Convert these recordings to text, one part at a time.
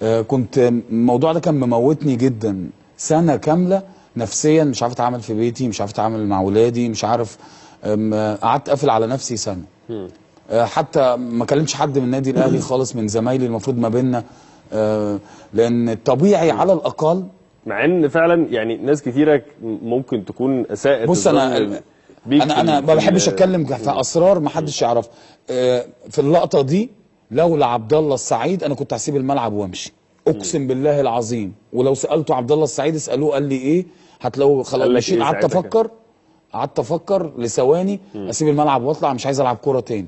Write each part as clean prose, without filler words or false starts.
كنت الموضوع ده كان مموتني جدا، سنه كامله نفسيا مش عارف اتعامل في بيتي، مش عارف اتعامل مع ولادي، مش عارف. قعدت قافل على نفسي سنه. حتى ما كلمتش حد من النادي الاهلي خالص من زمايلي المفروض ما بيننا، لان الطبيعي على الاقل. مع ان فعلا يعني ناس كتيره ممكن تكون اساءت بص الظن بيك انا ما بحبش اتكلم في اسرار ما حدش يعرف. في اللقطه دي لولا عبد الله السعيد انا كنت هسيب الملعب وامشي، اقسم بالله العظيم. ولو سالته عبد الله السعيد اسالوه قال لي ايه، هتلاقوا خلاص مشيت. قعدت افكر لثواني اسيب الملعب واطلع، مش عايز العب كوره تاني.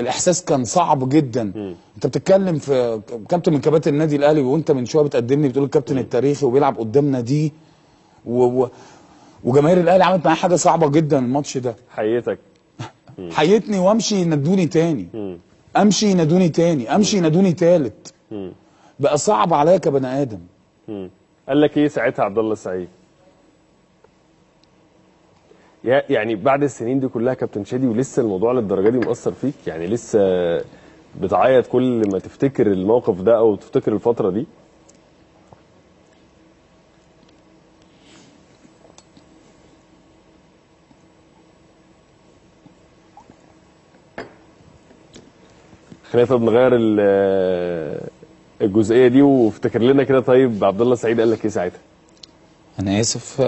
الاحساس كان صعب جدا. انت بتتكلم في كابتن من كباتن النادي الاهلي، وانت من شويه بتقدمني بتقول الكابتن التاريخي وبيلعب قدامنا دي، وجماهير الاهلي عملت معايا حاجه صعبه جدا الماتش ده. حيتك حيتني وامشي ينادوني تاني، امشي ينادوني تاني، امشي ينادوني تالت. بقى صعب عليا كبني ادم. قال لك ايه ساعتها عبد الله السعيد؟ يعني بعد السنين دي كلها كابتن شادي ولسه الموضوع للدرجه دي مؤثر فيك؟ يعني لسه بتعيط كل ما تفتكر الموقف ده او تفتكر الفتره دي؟ خلينا طب نغير الجزئيه دي وافتكر لنا كده. طيب عبد الله السعيد قال لك ايه ساعتها؟ انا اسف،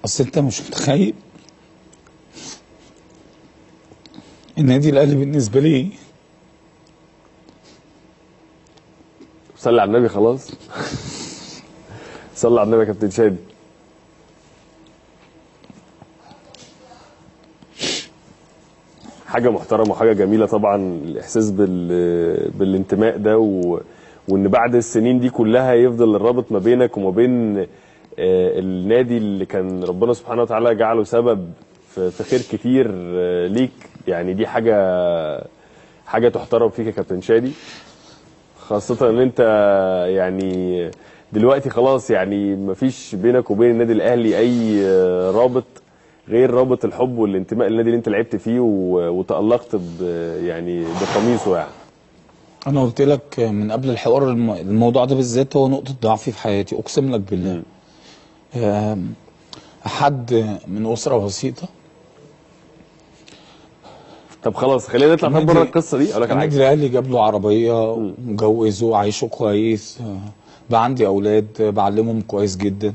اصل انت مش متخيل النادي الاهلي بالنسبه لي. صلي على النبي خلاص. صلي على النبي يا كابتن شادي. حاجه محترمه وحاجه جميله طبعا الاحساس بالانتماء ده، وان بعد السنين دي كلها يفضل الرابط ما بينك وما بين النادي اللي كان ربنا سبحانه وتعالى جعله سبب في خير كتير ليك. يعني دي حاجه تحترم فيك يا كابتن شادي، خاصه ان انت يعني دلوقتي خلاص يعني مفيش بينك وبين النادي الاهلي اي رابط غير رابط الحب والانتماء للنادي اللي انت لعبت فيه وتألقت يعني بقميصه. يعني انا قلت لك من قبل الحوار الموضوع ده بالذات هو نقطه ضعفي في حياتي، اقسم لك بالله. حد من اسره بسيطه. طب خلاص خلينا نطلع بره القصه دي. اقول لك النادي الاهلي جاب له عربيه ومجوزه عايشه كويس، بقى عندي اولاد بعلمهم كويس جدا.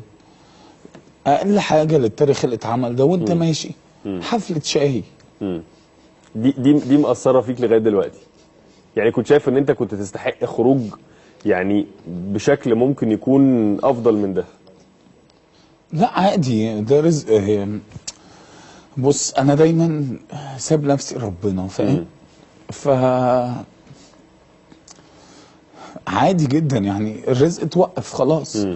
اقل حاجه للتاريخ اللي اتعمل ده وانت ماشي حفله شاهي. دي مأثره فيك لغايه دلوقتي؟ يعني كنت شايف ان انت كنت تستحق خروج يعني بشكل ممكن يكون افضل من ده؟ لا عادي، ده رزق. بص انا دايما ساب نفسي ربنا، فاهم؟ عادي جدا يعني الرزق توقف خلاص.